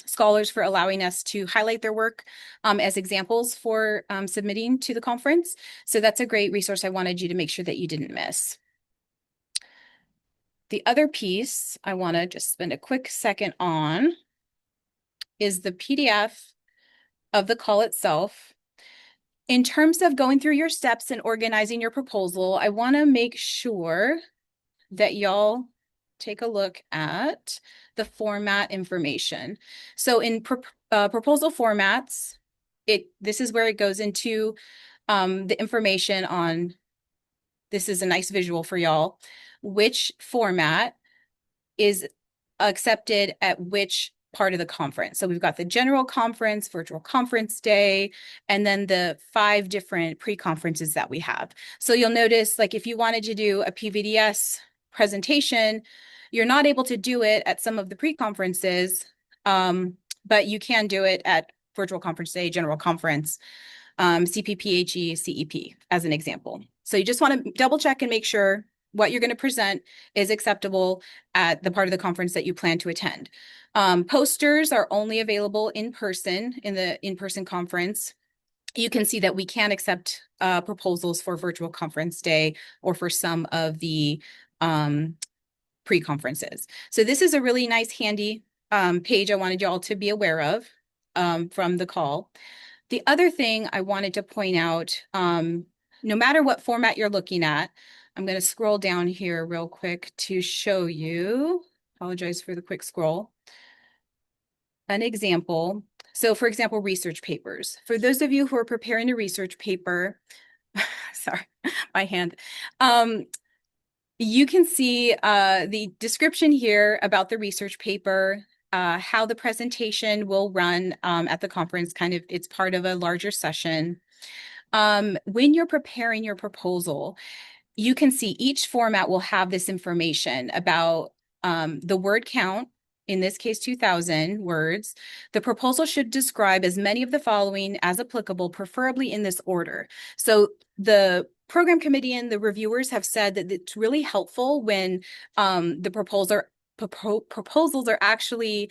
scholars for allowing us to highlight their work as examples for submitting to the conference. So that's a great resource I wanted you to make sure that you didn't miss. The other piece I want to just spend a quick second on is the PDF of the call itself. In terms of going through your steps and organizing your proposal, I want to make sure that y'all take a look at the format information. So in proposal formats, this is where it goes into the information on, this is a nice visual for y'all, which format is accepted at which part of the conference. So we've got the general conference, virtual conference day, and then the 5 different pre-conferences that we have. So you'll notice, like, if you wanted to do a PVDS presentation, you're not able to do it at some of the pre-conferences, but you can do it at virtual conference day, general conference, CPPHE, CEP, as an example. So you just want to double check and make sure what you're going to present is acceptable at the part of the conference that you plan to attend. Posters are only available in person in the in-person conference. You can see that we can accept proposals for virtual conference day or for some of the pre-conferences. So this is a really nice, handy page I wanted you all to be aware of from the call. The other thing I wanted to point out, no matter what format you're looking at, I'm going to scroll down here real quick to show you, apologize for the quick scroll, an example. So for example, research papers. For those of you who are preparing a research paper, sorry, my hand, you can see the description here about the research paper, how the presentation will run at the conference, kind of, it's part of a larger session. When you're preparing your proposal, you can see each format will have this information about the word count, in this case, 2,000 words. The proposal should describe as many of the following as applicable, preferably in this order. So the program committee and the reviewers have said that it's really helpful when the proposals are actually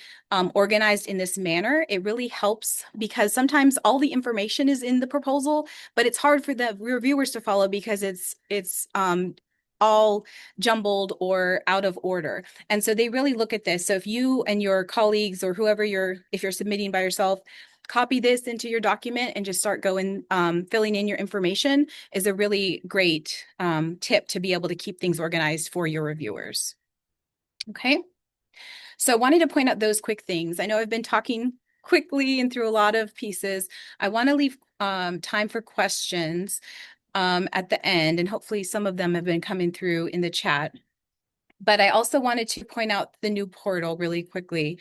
organized in this manner. It really helps because sometimes all the information is in the proposal, but it's hard for the reviewers to follow because it's all jumbled or out of order. And so they really look at this. So if you and your colleagues or whoever if you're submitting by yourself, copy this into your document and just start going, filling in your information is a really great tip to be able to keep things organized for your reviewers. Okay. So I wanted to point out those quick things. I know I've been talking quickly and through a lot of pieces. I want to leave time for questions at the end, and hopefully some of them have been coming through in the chat. But I also wanted to point out the new portal really quickly.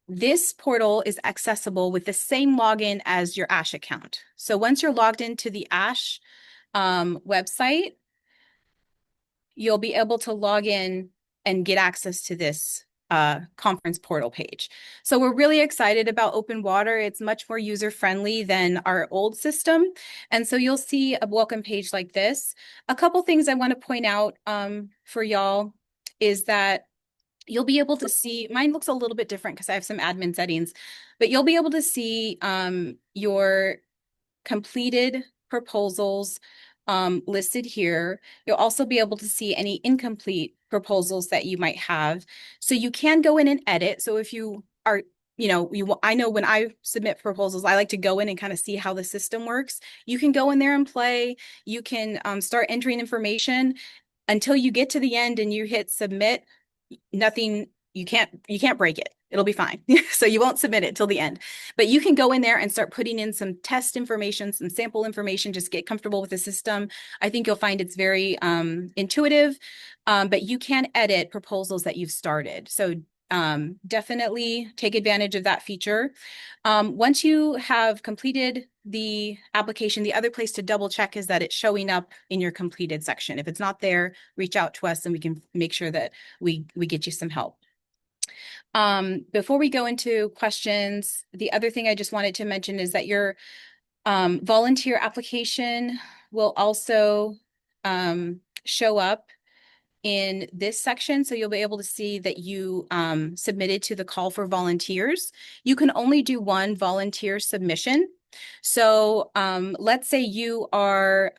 This portal is accessible with the same login as your ASHE account. So once you're logged into the ASHE website, you'll be able to log in and get access to this conference portal page. So we're really excited about Open Water. It's much more user-friendly than our old system. And so you'll see a welcome page like this. A couple things I want to point out for y'all is that you'll be able to see, mine looks a little bit different because I have some admin settings, but you'll be able to see your completed proposals listed here. You'll also be able to see any incomplete proposals that you might have. So you can go in and edit. So if you are, I know when I submit proposals, I like to go in and kind of see how the system works. You can go in there and play. You can start entering information until you get to the end and you hit submit. Nothing, you can't break it. It'll be fine. So you won't submit it till the end. But you can go in there and start putting in some test information, some sample information, just get comfortable with the system. I think you'll find it's very intuitive, but you can edit proposals that you've started. So definitely take advantage of that feature. Once you have completed the application, the other place to double check is that it's showing up in your completed section. If it's not there, reach out to us and we can make sure that we get you some help. Before we go into questions, the other thing I just wanted to mention is that your volunteer application will also show up in this section. So you'll be able to see that you submitted to the call for volunteers. You can only do one volunteer submission. So let's say you are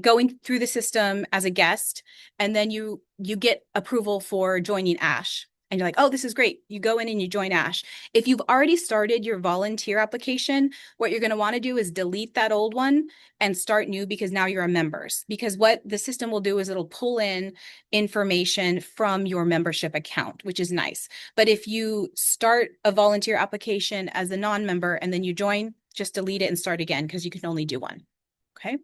going through the system as a guest, and then you get approval for joining ASHE. And you're like, oh, this is great. You go in and you join ASHE. If you've already started your volunteer application, what you're going to want to do is delete that old one and start new, because now you're a members. Because what the system will do is it'll pull in information from your membership account, which is nice. But if you start a volunteer application as a non-member and then you join, just delete it and start again, because you can only do one. Okay.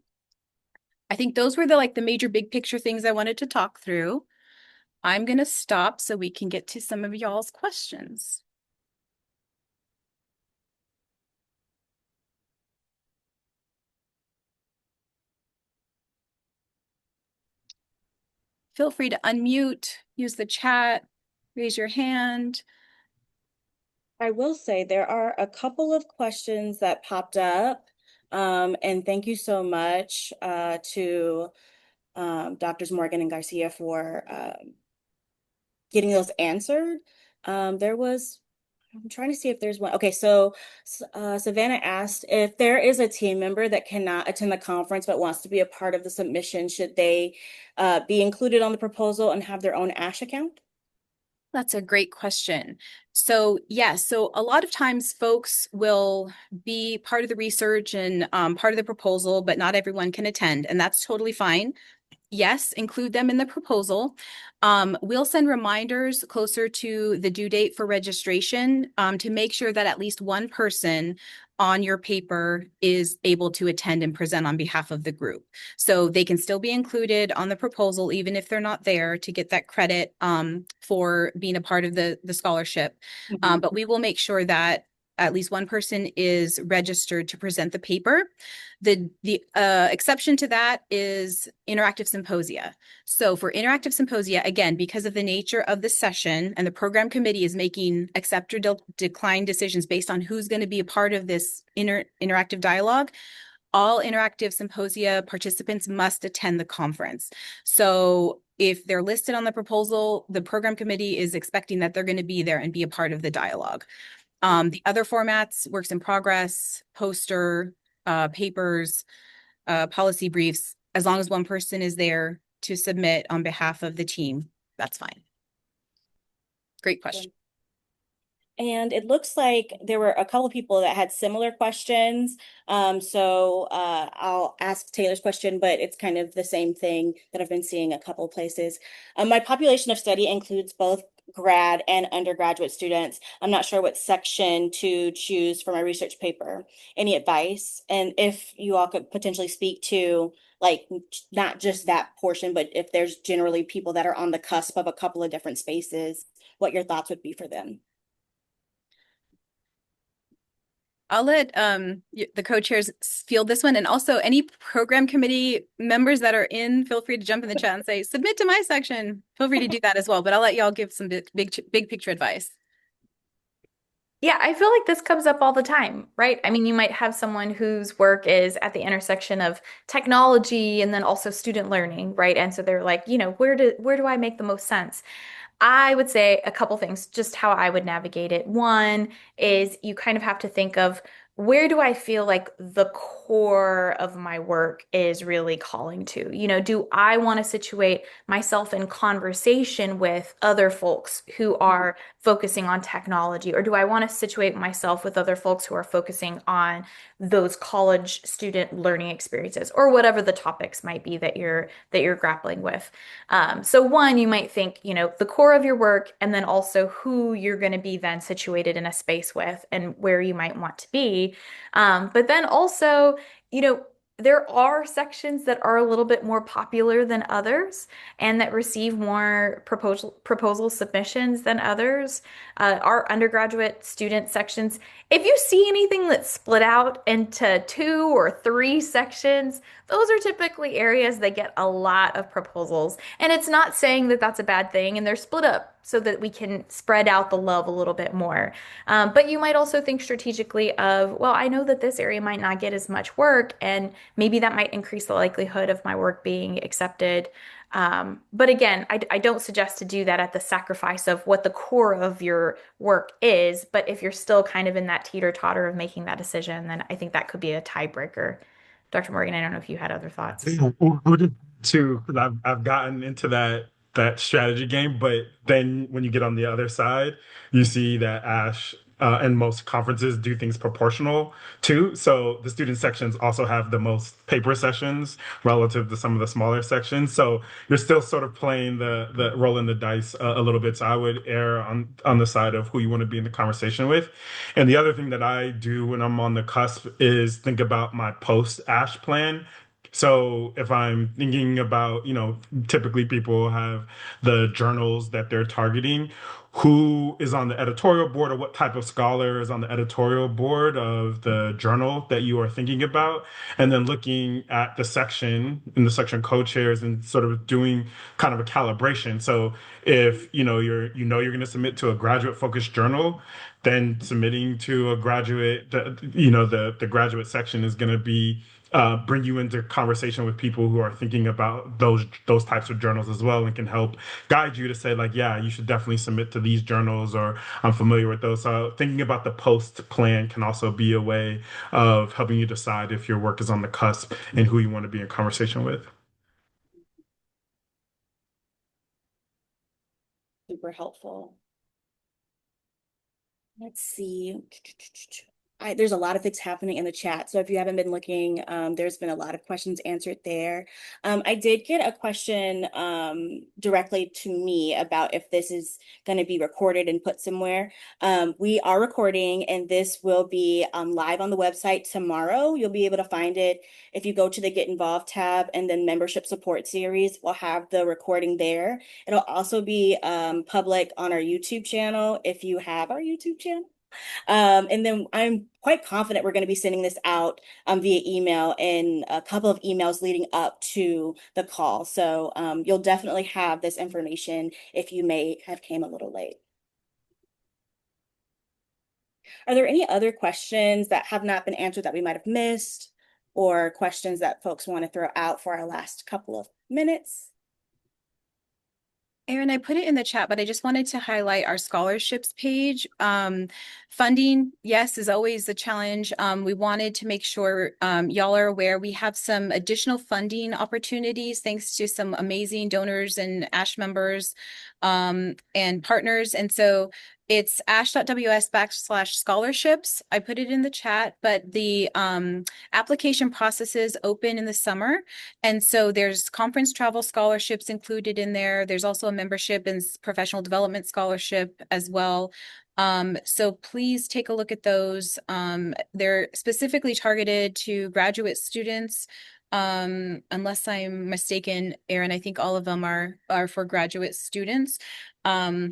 I think those were the major big picture things I wanted to talk through. I'm going to stop so we can get to some of y'all's questions. Feel free to unmute, use the chat, raise your hand. I will say there are a couple of questions that popped up, and thank you so much to Drs. Morgan and Garcia for getting those answered. I'm trying to see if there's one. Okay, so Savannah asked if there is a team member that cannot attend the conference but wants to be a part of the submission, should they be included on the proposal and have their own ASHE account? That's a great question. So yes, so a lot of times folks will be part of the research and part of the proposal, but not everyone can attend, and that's totally fine. Yes, include them in the proposal. We'll send reminders closer to the due date for registration to make sure that at least one person on your paper is able to attend and present on behalf of the group. So they can still be included on the proposal, even if they're not there, to get that credit for being a part of the scholarship. But we will make sure that at least one person is registered to present the paper. The exception to that is interactive symposia. So for interactive symposia, again, because of the nature of the session and the program committee is making accept or decline decisions based on who's going to be a part of this interactive dialogue, all interactive symposia participants must attend the conference. So if they're listed on the proposal, the program committee is expecting that they're going to be there and be a part of the dialogue. The other formats, works in progress, poster, papers, policy briefs, as long as one person is there to submit on behalf of the team, that's fine. Great question. And it looks like there were a couple of people that had similar questions. So I'll ask Taylor's question, but it's kind of the same thing that I've been seeing a couple of places. My population of study includes both grad and undergraduate students. I'm not sure what section to choose for my research paper. Any advice? And if you all could potentially speak to not just that portion, but if there's generally people that are on the cusp of a couple of different spaces, what your thoughts would be for them. I'll let the co-chairs field this one, and also any program committee members that are in, feel free to jump in the chat and say, submit to my section. Feel free to do that as well, but I'll let y'all give some big picture advice. Yeah, I feel like this comes up all the time, right? I mean, you might have someone whose work is at the intersection of technology and then also student learning, right? And so they're like, where do I make the most sense? I would say a couple things, just how I would navigate it. One is you kind of have to think of where do I feel like the core of my work is really calling to? Do I want to situate myself in conversation with other folks who are focusing on technology, or do I want to situate myself with other folks who are focusing on those college student learning experiences, or whatever the topics might be that you're grappling with? So one, you might think, the core of your work, and then also who you're going to be then situated in a space with and where you might want to be. But then also, you know, there are sections that are a little bit more popular than others and that receive more proposal submissions than others. Our undergraduate student sections, if you see anything that's split out into 2 or 3 sections, those are typically areas that get a lot of proposals. And it's not saying that that's a bad thing, and they're split up so that we can spread out the love a little bit more. But you might also think strategically of, well, I know that this area might not get as much work, and maybe that might increase the likelihood of my work being accepted. But again, I don't suggest to do that at the sacrifice of what the core of your work is. But if you're still kind of in that teeter-totter of making that decision, then I think that could be a tiebreaker. Dr. Morgan, I don't know if you had other thoughts. Too, because I've gotten into that strategy game, but then when you get on the other side, you see that ASHE and most conferences do things proportional too. So the student sections also have the most paper sessions relative to some of the smaller sections. So you're still sort of playing the rolling the dice a little bit. So I would err on the side of who you want to be in the conversation with. And the other thing that I do when I'm on the cusp is think about my post ASHE plan. So if I'm thinking about, typically people have the journals that they're targeting, who is on the editorial board or what type of scholar is on the editorial board of the journal that you are thinking about, and then looking at the section in the section co-chairs and sort of doing kind of a calibration. So if you're going to submit to a graduate focused journal, then submitting to a graduate, the graduate section is going to be bring you into conversation with people who are thinking about those types of journals as well, and can help guide you to say like, yeah, you should definitely submit to these journals, or I'm familiar with those. So thinking about the post plan can also be a way of helping you decide if your work is on the cusp and who you want to be in conversation with. Super helpful. Let's see. There's a lot of things happening in the chat. So if you haven't been looking, there's been a lot of questions answered there. I did get a question directly to me about if this is going to be recorded and put somewhere. We are recording, and this will be live on the website tomorrow. You'll be able to find it if you go to the Get Involved tab, and then Membership Support Series. We'll have the recording there. It'll also be public on our YouTube channel if you have our YouTube channel. And then I'm quite confident we're going to be sending this out via email and a couple of emails leading up to the call. So you'll definitely have this information if you may have came a little late. Are there any other questions that have not been answered that we might have missed, or questions that folks want to throw out for our last couple of minutes? Erin, I put it in the chat, but I just wanted to highlight our scholarships page. Funding, yes, is always the challenge. We wanted to make sure y'all are aware we have some additional funding opportunities thanks to some amazing donors and ASHE members and partners. And so it's ashe.ws/scholarships. I put it in the chat, but the application processes open in the summer. And so there's conference travel scholarships included in there. There's also a membership and professional development scholarship as well. So please take a look at those. They're specifically targeted to graduate students. Unless I'm mistaken, Erin, I think all of them are for graduate students. But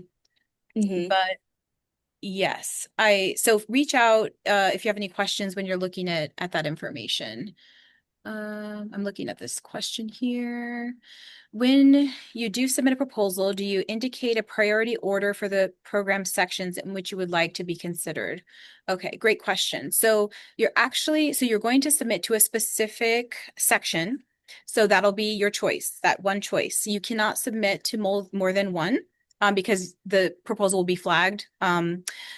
yes, so reach out if you have any questions when you're looking at that information. I'm looking at this question here. When you do submit a proposal, do you indicate a priority order for the program sections in which you would like to be considered? Okay, great question. So you're going to submit to a specific section. So that'll be your choice, that one choice. You cannot submit to more than one. because the proposal will be flagged.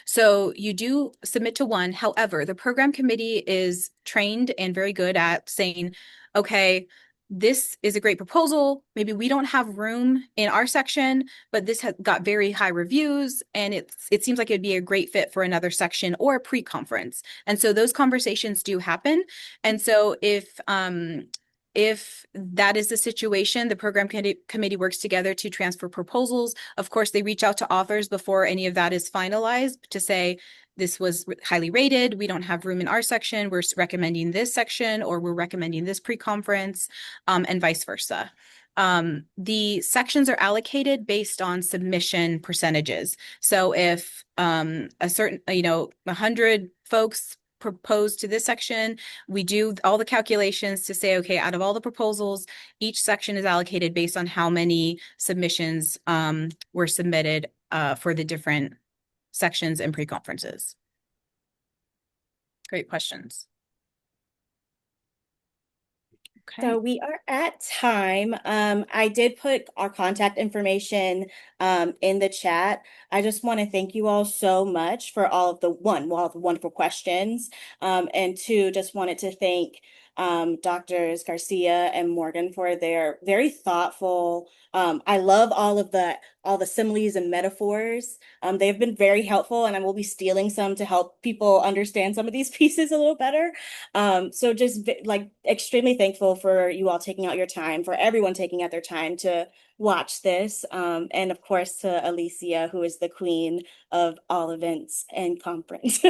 So you do submit to one. However, the program committee is trained and very good at saying, okay, this is a great proposal. Maybe we don't have room in our section, but this has got very high reviews, and it seems like it'd be a great fit for another section or a pre-conference. And so those conversations do happen. And so if that is the situation, the program committee works together to transfer proposals. Of course, they reach out to authors before any of that is finalized to say, this was highly rated. We don't have room in our section. We're recommending this section, or we're recommending this pre-conference, and vice versa. The sections are allocated based on submission percentages. So if a certain, 100 folks propose to this section, we do all the calculations to say, okay, out of all the proposals, each section is allocated based on how many submissions were submitted for the different sections and pre-conferences. Great questions. Okay. So we are at time. I did put our contact information in the chat. I just want to thank you all so much for all of the wonderful questions. And two, just wanted to thank Drs. Garcia and Morgan for their very thoughtful. I love all the similes and metaphors. They've been very helpful, and I will be stealing some to help people understand some of these pieces a little better. So just like extremely thankful for you all taking out your time, for everyone taking out their time to watch this. And of course to Alicia, who is the queen of all events and conference.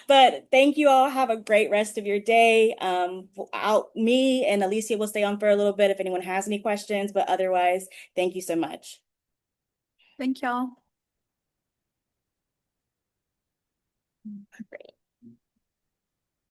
But thank you all. Have a great rest of your day. Me and Alicia will stay on for a little bit if anyone has any questions, but otherwise, thank you so much. Thank y'all. Great.